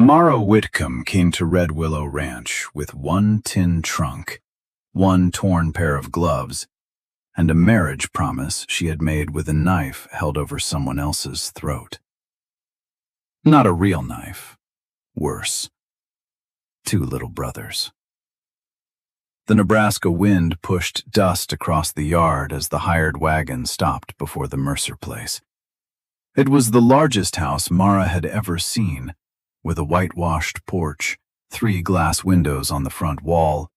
Mara Whitcomb came to Red Willow Ranch with one tin trunk, one torn pair of gloves, and a marriage promise she had made with a knife held over someone else's throat. Not a real knife. Worse. 2 little brothers. The Nebraska wind pushed dust across the yard as the hired wagon stopped before the Mercer place. It was the largest house Mara had ever seen, with a whitewashed porch, 3 glass windows on the front wall,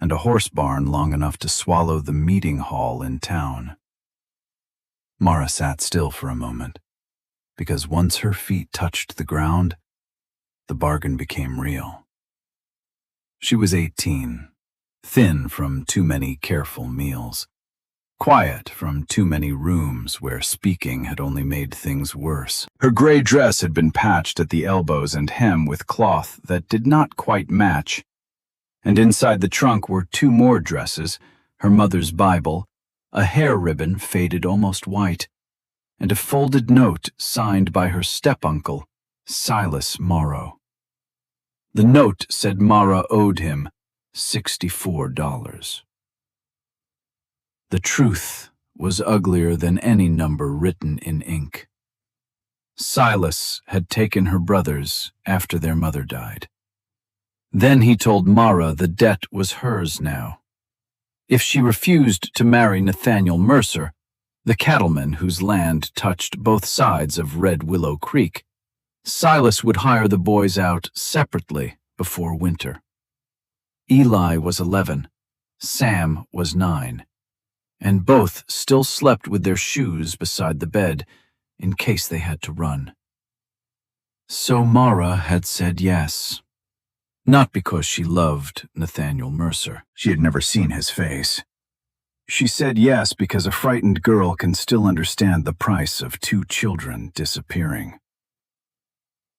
and a horse barn long enough to swallow the meeting hall in town. Mara sat still for a moment, because once her feet touched the ground, the bargain became real. She was 18, thin from too many careful meals, quiet from too many rooms where speaking had only made things worse. Her gray dress had been patched at the elbows and hem with cloth that did not quite match, and inside the trunk were 2 more dresses, her mother's Bible, a hair ribbon faded almost white, and a folded note signed by her step-uncle, Silas Morrow. The note said Mara owed him $64. The truth was uglier than any number written in ink. Silas had taken her brothers after their mother died. Then he told Mara the debt was hers now. If she refused to marry Nathaniel Mercer, the cattleman whose land touched both sides of Red Willow Creek, Silas would hire the boys out separately before winter. Eli was 11, Sam was 9. And both still slept with their shoes beside the bed in case they had to run. So Mara had said yes, not because she loved Nathaniel Mercer. She had never seen his face. She said yes because a frightened girl can still understand the price of 2 children disappearing.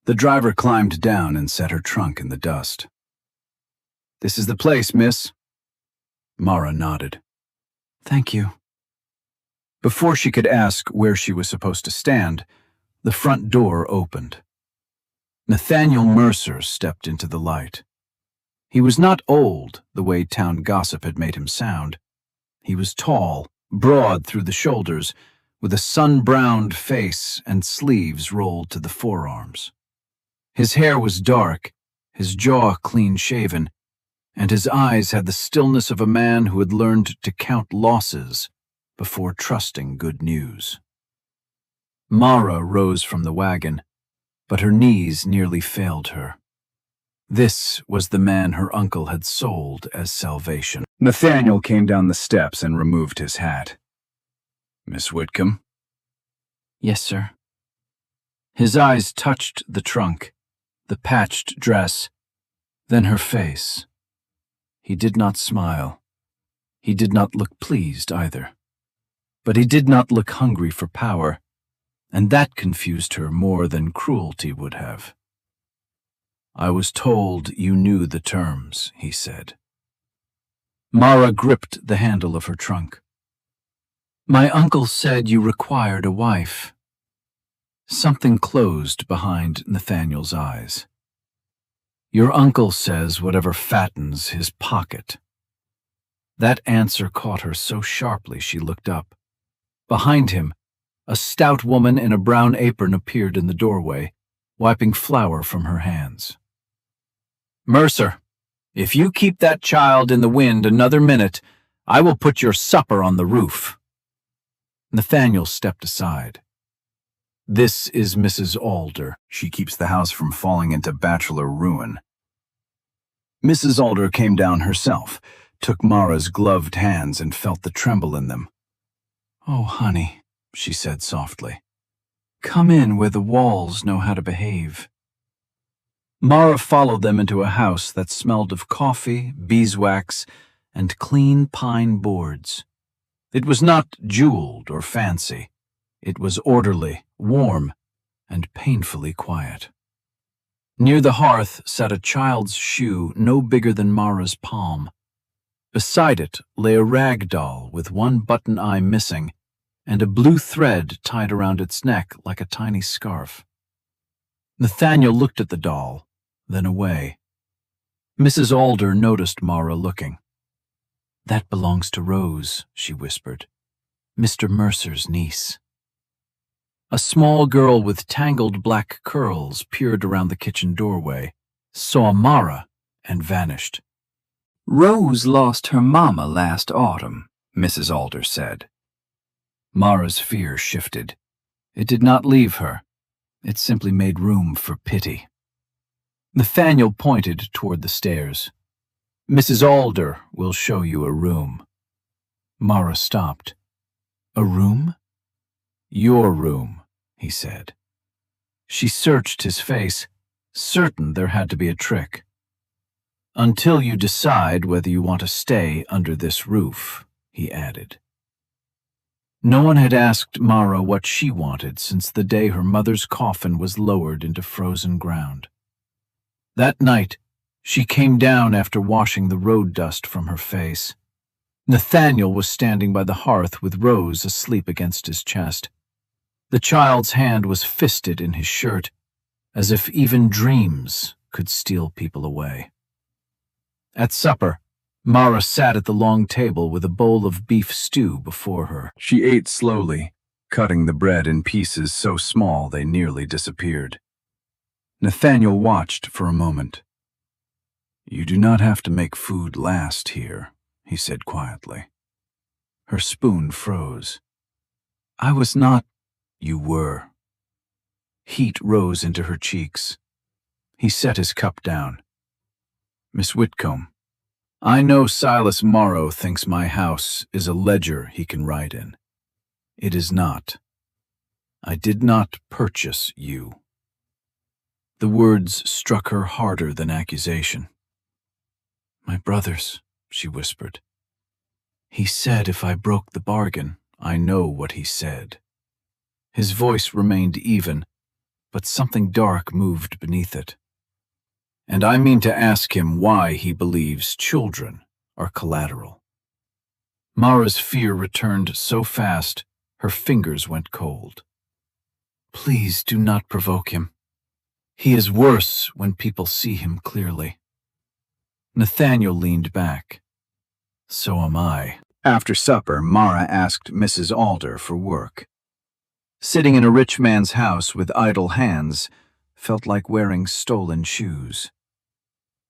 The driver climbed down and set her trunk in the dust. "This is the place, miss." Mara nodded. "Thank you." Before she could ask where she was supposed to stand, the front door opened. Nathaniel Mercer stepped into the light. He was not old, the way town gossip had made him sound. He was tall, broad through the shoulders, with a sun-browned face and sleeves rolled to the forearms. His hair was dark, his jaw clean-shaven, and his eyes had the stillness of a man who had learned to count losses before trusting good news. Mara rose from the wagon, but her knees nearly failed her. This was the man her uncle had sold as salvation. Nathaniel came down the steps and removed his hat. "Miss Whitcomb?" "Yes, sir." His eyes touched the trunk, the patched dress, then her face. He did not smile. He did not look pleased either. But he did not look hungry for power, and that confused her more than cruelty would have. "I was told you knew the terms," he said. Mara gripped the handle of her trunk. "My uncle said you required a wife." Something closed behind Nathaniel's eyes. "Your uncle says whatever fattens his pocket." That answer caught her so sharply she looked up. Behind him, a stout woman in a brown apron appeared in the doorway, wiping flour from her hands. "Mercer, if you keep that child in the wind another minute, I will put your supper on the roof." Nathaniel stepped aside. "This is Mrs. Alder. She keeps the house from falling into bachelor ruin." Mrs. Alder came down herself, took Mara's gloved hands and felt the tremble in them. "Oh, honey," she said softly. "Come in where the walls know how to behave." Mara followed them into a house that smelled of coffee, beeswax, and clean pine boards. It was not jeweled or fancy. It was orderly, warm, and painfully quiet. Near the hearth sat a child's shoe no bigger than Mara's palm. Beside it lay a rag doll with one button eye missing and a blue thread tied around its neck like a tiny scarf. Nathaniel looked at the doll, then away. Mrs. Alder noticed Mara looking. "That belongs to Rose," she whispered. "Mr. Mercer's niece." A small girl with tangled black curls peered around the kitchen doorway, saw Mara, and vanished. "Rose lost her mama last autumn," Mrs. Alder said. Mara's fear shifted. It did not leave her. It simply made room for pity. Nathaniel pointed toward the stairs. "Mrs. Alder will show you a room." Mara stopped. "A room?" "Your room," he said. She searched his face, certain there had to be a trick. "Until you decide whether you want to stay under this roof," he added. No one had asked Mara what she wanted since the day her mother's coffin was lowered into frozen ground. That night, she came down after washing the road dust from her face. Nathaniel was standing by the hearth with Rose asleep against his chest. The child's hand was fisted in his shirt, as if even dreams could steal people away. At supper, Mara sat at the long table with a bowl of beef stew before her. She ate slowly, cutting the bread in pieces so small they nearly disappeared. Nathaniel watched for a moment. "You do not have to make food last here," he said quietly. Her spoon froze. "I was not—" "You were." Heat rose into her cheeks. He set his cup down. "Miss Whitcomb, I know Silas Morrow thinks my house is a ledger he can write in. It is not. I did not purchase you." The words struck her harder than accusation. "My brothers," she whispered. "He said if I broke the bargain, I know what he said." His voice remained even, but something dark moved beneath it. "And I mean to ask him why he believes children are collateral." Mara's fear returned so fast, her fingers went cold. "Please do not provoke him. He is worse when people see him clearly." Nathaniel leaned back. "So am I." After supper, Mara asked Mrs. Alder for work. Sitting in a rich man's house with idle hands felt like wearing stolen shoes.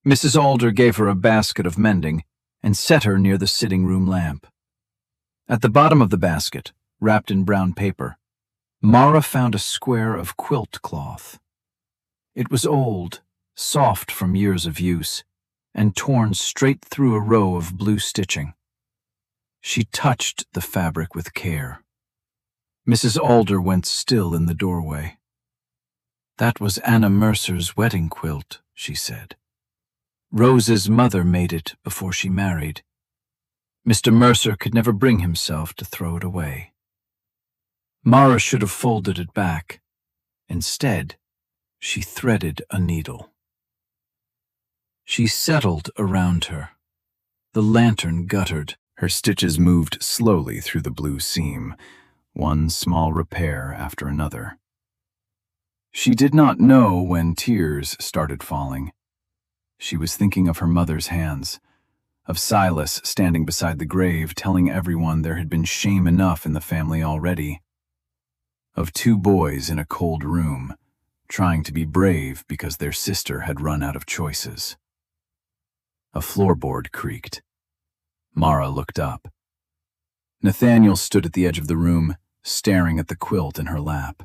Mrs. Alder gave her a basket of mending and set her near the sitting room lamp. At the bottom of the basket, wrapped in brown paper, Mara found a square of quilt cloth. It was old, soft from years of use, and torn straight through a row of blue stitching. She touched the fabric with care. Mrs. Alder went still in the doorway. "That was Anna Mercer's wedding quilt," she said. "Rose's mother made it before she married. Mr. Mercer could never bring himself to throw it away." Mara should have folded it back. Instead, she threaded a needle. She settled around her. The lantern guttered. Her stitches moved slowly through the blue seam, one small repair after another. She did not know when tears started falling. She was thinking of her mother's hands, of Silas standing beside the grave telling everyone there had been shame enough in the family already, of two boys in a cold room, trying to be brave because their sister had run out of choices. A floorboard creaked. Mara looked up. Nathaniel stood at the edge of the room, staring at the quilt in her lap.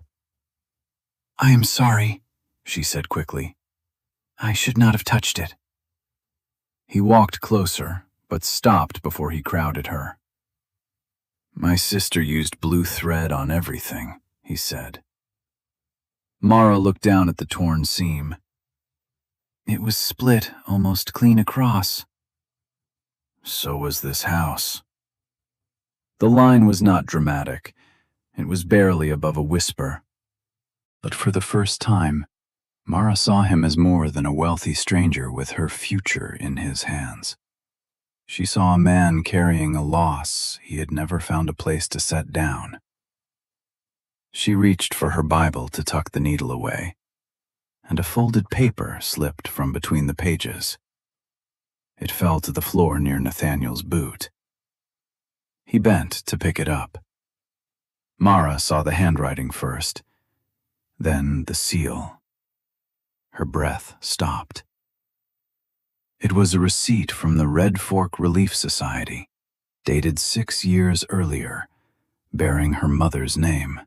"I am sorry," she said quickly. "I should not have touched it." He walked closer, but stopped before he crowded her. "My sister used blue thread on everything," he said. Mara looked down at the torn seam. "It was split almost clean across." "So was this house." The line was not dramatic. It was barely above a whisper. But for the first time, Mara saw him as more than a wealthy stranger with her future in his hands. She saw a man carrying a loss he had never found a place to set down. She reached for her Bible to tuck the needle away, and a folded paper slipped from between the pages. It fell to the floor near Nathaniel's boot. He bent to pick it up. Mara saw the handwriting first, then the seal. Her breath stopped. It was a receipt from the Red Fork Relief Society, dated 6 years earlier, bearing her mother's name.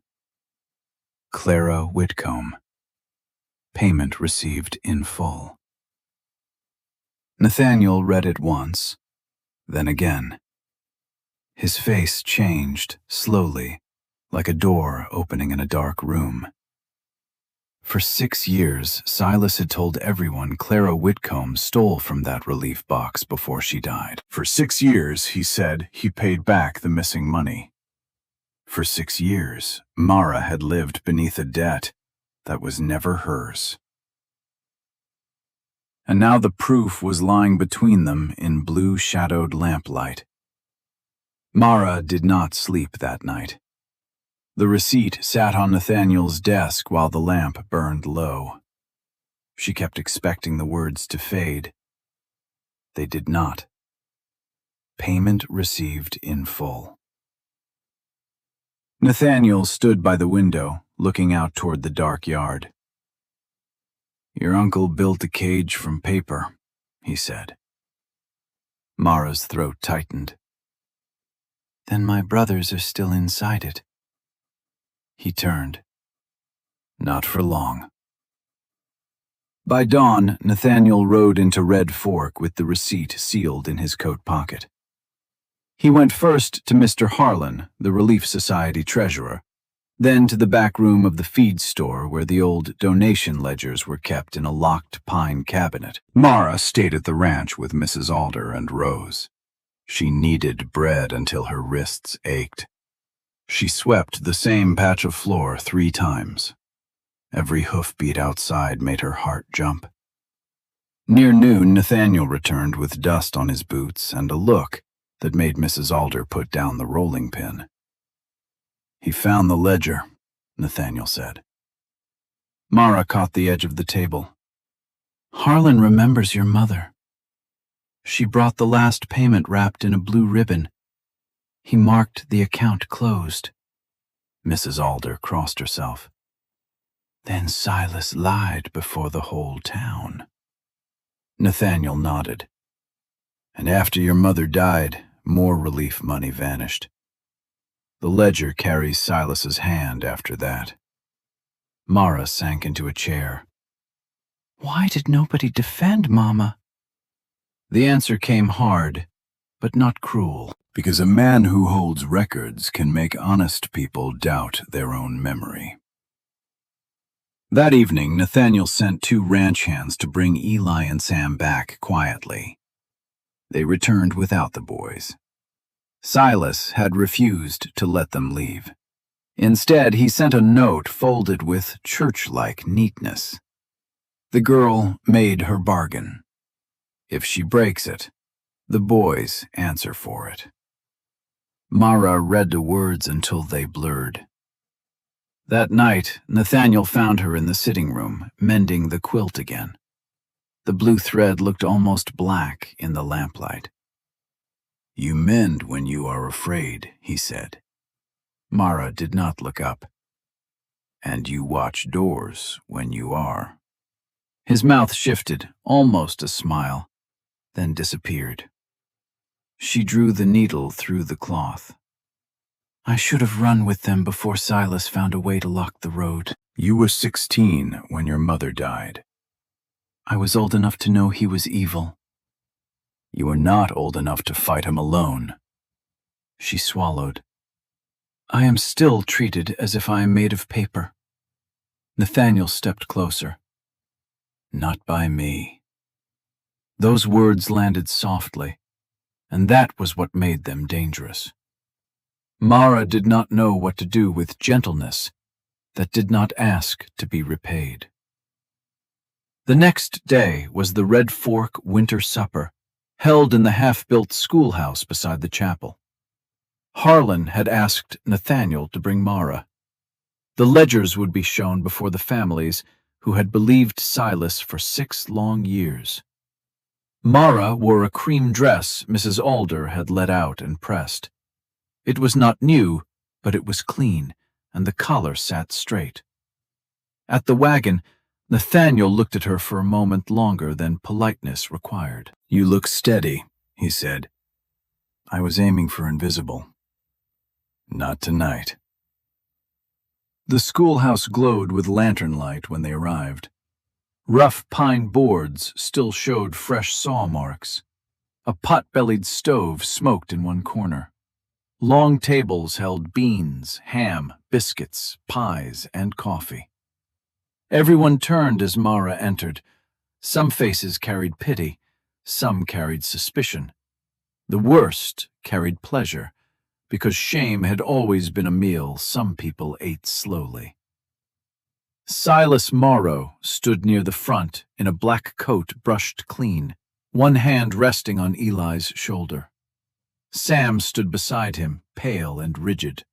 Mara Whitcomb. Payment received in full. Nathaniel read it once, then again. His face changed slowly, like a door opening in a dark room. For 6 years, Silas had told everyone Mara Whitcomb stole from that relief box before she died. For 6 years, he said, he paid back the missing money. For 6 years, Mara had lived beneath a debt that was never hers. And now the proof was lying between them in blue-shadowed lamplight. Mara did not sleep that night. The receipt sat on Nathaniel's desk while the lamp burned low. She kept expecting the words to fade. They did not. Payment received in full. Nathaniel stood by the window, looking out toward the dark yard. "Your uncle built a cage from paper," he said. Mara's throat tightened. "Then my brothers are still inside it." He turned. Not for long. By dawn, Nathaniel rode into Red Fork with the receipt sealed in his coat pocket. He went first to Mr. Harlan, the Relief Society treasurer, then to the back room of the feed store where the old donation ledgers were kept in a locked pine cabinet. Mara stayed at the ranch with Mrs. Alder and Rose. She kneaded bread until her wrists ached. She swept the same patch of floor 3 times. Every hoofbeat outside made her heart jump. Near noon, Nathaniel returned with dust on his boots and a look that made Mrs. Alder put down the rolling pin. "He found the ledger," Nathaniel said. Mara caught the edge of the table. "Harlan remembers your mother. She brought the last payment wrapped in a blue ribbon. He marked the account closed." Mrs. Alder crossed herself. "Then Silas lied before the whole town." Nathaniel nodded. "And after your mother died, more relief money vanished. The ledger carries Silas's hand after that." Mara sank into a chair. "Why did nobody defend Mama?" The answer came hard, but not cruel. "Because a man who holds records can make honest people doubt their own memory." That evening, Nathaniel sent 2 ranch hands to bring Eli and Sam back quietly. They returned without the boys. Silas had refused to let them leave. Instead, he sent a note folded with church-like neatness. The girl made her bargain. If she breaks it, the boys answer for it. Mara read the words until they blurred. That night, Nathaniel found her in the sitting room, mending the quilt again. The blue thread looked almost black in the lamplight. "You mend when you are afraid," he said. Mara did not look up. "And you watch doors when you are." His mouth shifted, almost a smile, then disappeared. She drew the needle through the cloth. "I should have run with them before Silas found a way to lock the road." "You were 16 when your mother died." "I was old enough to know he was evil." "You were not old enough to fight him alone." She swallowed. "I am still treated as if I am made of paper." Nathaniel stepped closer. "Not by me." Those words landed softly, and that was what made them dangerous. Mara did not know what to do with gentleness that did not ask to be repaid. The next day was the Red Fork winter supper, held in the half-built schoolhouse beside the chapel. Harlan had asked Nathaniel to bring Mara. The ledgers would be shown before the families, who had believed Silas for 6 long years. Mara wore a cream dress Mrs. Alder had let out and pressed. It was not new, but it was clean, and the collar sat straight. At the wagon, Nathaniel looked at her for a moment longer than politeness required. "You look steady," he said. "I was aiming for invisible." "Not tonight." The schoolhouse glowed with lantern light when they arrived. Rough pine boards still showed fresh saw marks. A pot-bellied stove smoked in one corner. Long tables held beans, ham, biscuits, pies, and coffee. Everyone turned as Mara entered. Some faces carried pity, some carried suspicion. The worst carried pleasure, because shame had always been a meal some people ate slowly. Silas Morrow stood near the front in a black coat brushed clean, one hand resting on Eli's shoulder. Sam stood beside him, pale and rigid.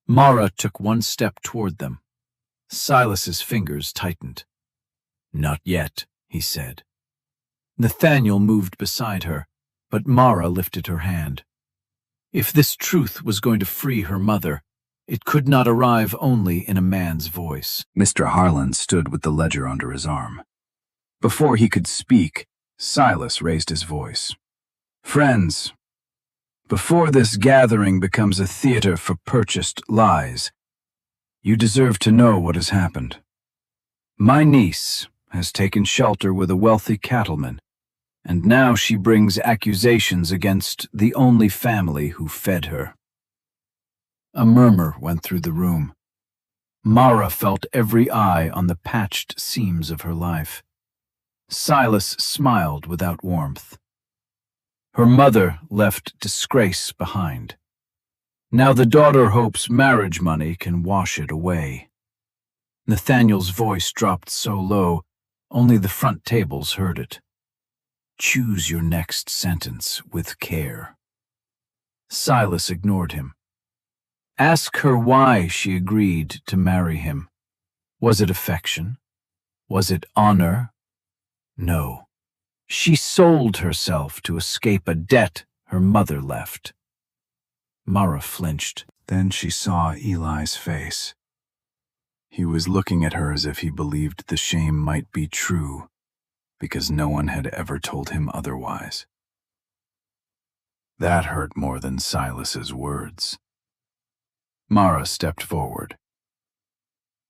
Mara took one step toward them. Silas's fingers tightened. "Not yet," he said. Nathaniel moved beside her, but Mara lifted her hand. If this truth was going to free her mother, it could not arrive only in a man's voice. Mr. Harlan stood with the ledger under his arm. Before he could speak, Silas raised his voice. "Friends, before this gathering becomes a theater for purchased lies, you deserve to know what has happened. My niece has taken shelter with a wealthy cattleman, and now she brings accusations against the only family who fed her." A murmur went through the room. Mara felt every eye on the patched seams of her life. Silas smiled without warmth. Her mother left disgrace behind. Now the daughter hopes marriage money can wash it away. Nathaniel's voice dropped so low, only the front tables heard it. "Choose your next sentence with care." Silas ignored him. Ask her why she agreed to marry him. Was it affection? Was it honor? No. She sold herself to escape a debt her mother left. Mara flinched. Then she saw Eli's face. He was looking at her as if he believed the shame might be true, because no one had ever told him otherwise. That hurt more than Silas's words. Mara stepped forward.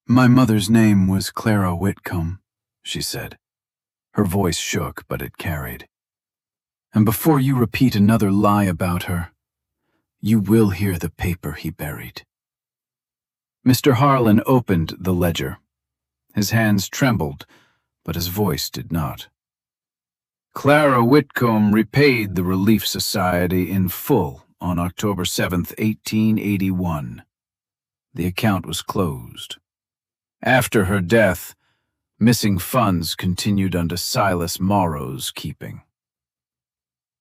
"My mother's name was Clara Whitcomb," she said. Her voice shook, but it carried. "And before you repeat another lie about her, you will hear the paper he buried." Mr. Harlan opened the ledger. His hands trembled, but his voice did not. "Clara Whitcomb repaid the Relief Society in full on October 7th, 1881. The account was closed. After her death, missing funds continued under Silas Morrow's keeping."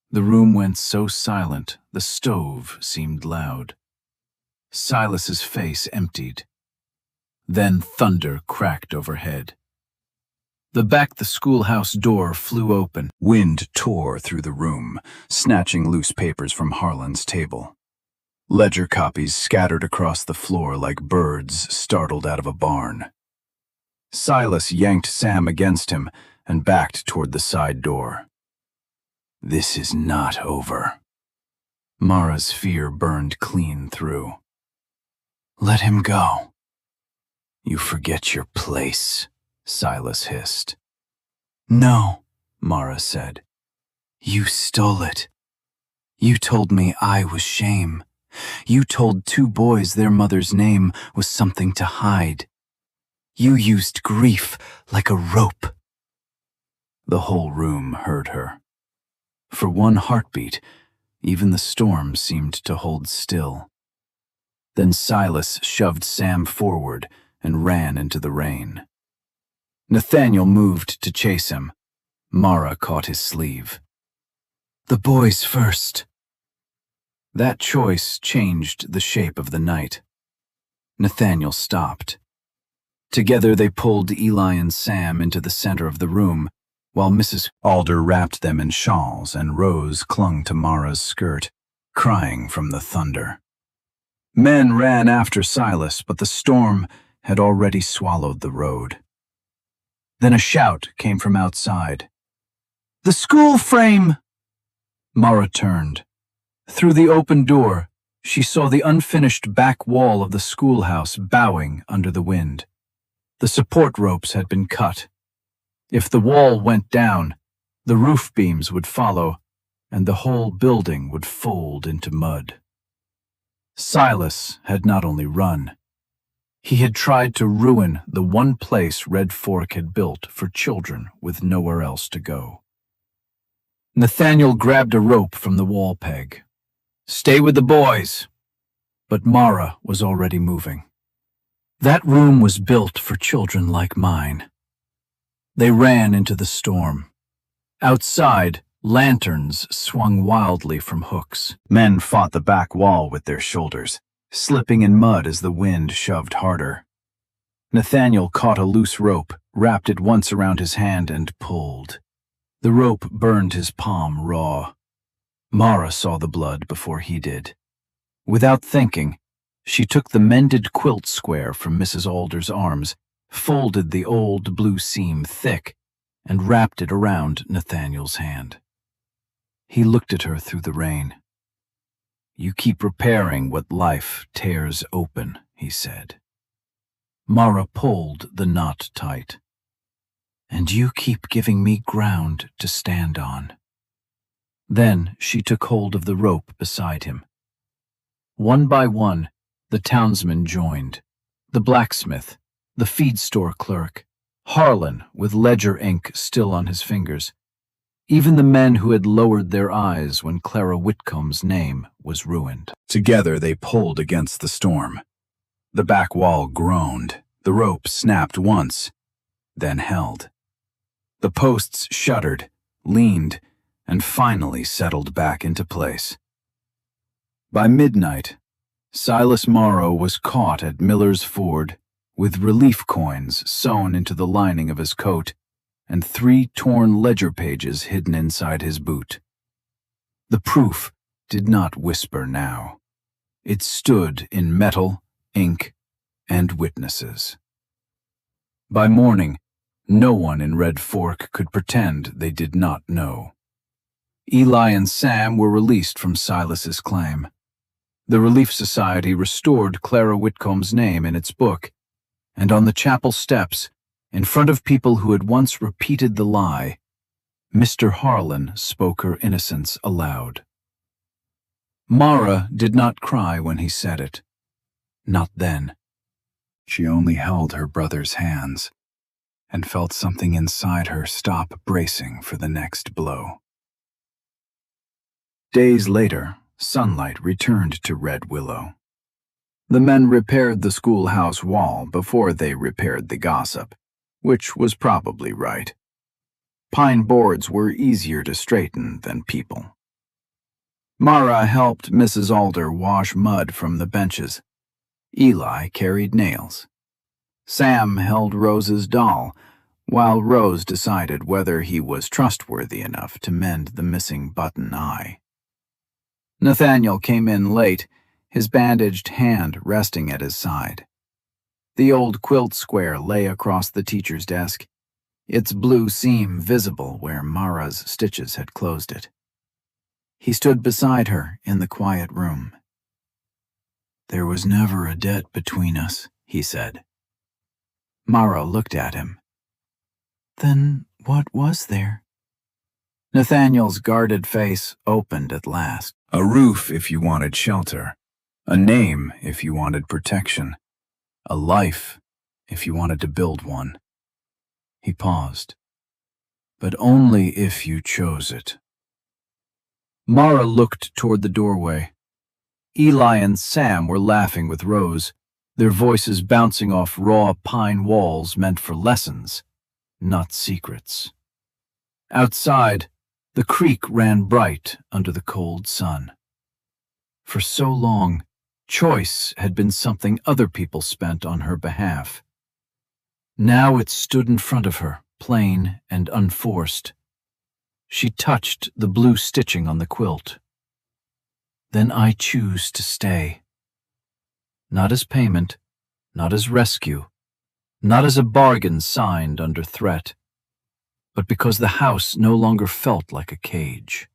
The room went so silent, the stove seemed loud. Silas's face emptied. Then thunder cracked overhead. The schoolhouse door flew open. Wind tore through the room, snatching loose papers from Harlan's table. Ledger copies scattered across the floor like birds startled out of a barn. Silas yanked Sam against him and backed toward the side door. "This is not over." Mara's fear burned clean through. "Let him go." "You forget your place," Silas hissed. "No," Mara said. "You stole it. You told me I was shame. You told 2 boys their mother's name was something to hide. You used grief like a rope." The whole room heard her. For one heartbeat, even the storm seemed to hold still. Then Silas shoved Sam forward and ran into the rain. Nathaniel moved to chase him. Mara caught his sleeve. "The boys first." That choice changed the shape of the night. Nathaniel stopped. Together they pulled Eli and Sam into the center of the room, while Mrs. Alder wrapped them in shawls and Rose clung to Mara's skirt, crying from the thunder. Men ran after Silas, but the storm had already swallowed the road. Then a shout came from outside. "The school frame!" Mara turned. Through the open door, she saw the unfinished back wall of the schoolhouse bowing under the wind. The support ropes had been cut. If the wall went down, the roof beams would follow, and the whole building would fold into mud. Silas had not only run. He had tried to ruin the one place Red Fork had built for children with nowhere else to go. Nathaniel grabbed a rope from the wall peg. "Stay with the boys." But Mara was already moving. That room was built for children like mine. They ran into the storm. Outside, lanterns swung wildly from hooks. Men fought the back wall with their shoulders, slipping in mud as the wind shoved harder. Nathaniel caught a loose rope, wrapped it once around his hand, and pulled. The rope burned his palm raw. Mara saw the blood before he did. Without thinking, she took the mended quilt square from Mrs. Alder's arms, folded the old blue seam thick, and wrapped it around Nathaniel's hand. He looked at her through the rain. "You keep repairing what life tears open," he said. Mara pulled the knot tight. "And you keep giving me ground to stand on." Then she took hold of the rope beside him. One by one, the townsmen joined. The blacksmith, the feed store clerk, Harlan with ledger ink still on his fingers, even the men who had lowered their eyes when Mara Whitcomb's name was ruined. Together they pulled against the storm. The back wall groaned, the rope snapped once, then held. The posts shuddered, leaned, and finally settled back into place. By midnight, Silas Morrow was caught at Miller's Ford with relief coins sewn into the lining of his coat and 3 torn ledger pages hidden inside his boot. The proof did not whisper now. It stood in metal, ink, and witnesses. By morning, no one in Red Fork could pretend they did not know. Eli and Sam were released from Silas's claim. The Relief Society restored Mara Whitcomb's name in its book, and on the chapel steps, in front of people who had once repeated the lie, Mr. Harlan spoke her innocence aloud. Mara did not cry when he said it. Not then. She only held her brother's hands and felt something inside her stop bracing for the next blow. Days later, sunlight returned to Red Willow. The men repaired the schoolhouse wall before they repaired the gossip, which was probably right. Pine boards were easier to straighten than people. Mara helped Mrs. Alder wash mud from the benches. Eli carried nails. Sam held Rose's doll, while Rose decided whether he was trustworthy enough to mend the missing button eye. Nathaniel came in late, his bandaged hand resting at his side. The old quilt square lay across the teacher's desk, its blue seam visible where Mara's stitches had closed it. He stood beside her in the quiet room. "There was never a debt between us," he said. Mara looked at him. "Then what was there?" Nathaniel's guarded face opened at last. "A roof if you wanted shelter, a name if you wanted protection, a life if you wanted to build one." He paused. "But only if you chose it." Mara looked toward the doorway. Eli and Sam were laughing with Rose, their voices bouncing off raw pine walls meant for lessons, not secrets. Outside, the creek ran bright under the cold sun. For so long, choice had been something other people spent on her behalf. Now it stood in front of her, plain and unforced. She touched the blue stitching on the quilt. Then I choose to stay. Not as payment, not as rescue, not as a bargain signed under threat, but because the house no longer felt like a cage.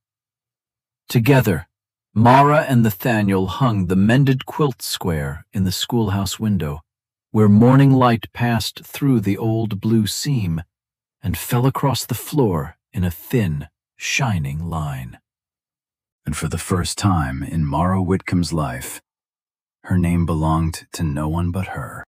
Together, Mara and Nathaniel hung the mended quilt square in the schoolhouse window, where morning light passed through the old blue seam and fell across the floor in a thin, shining line. And for the first time in Mara Whitcomb's life, her name belonged to no one but her.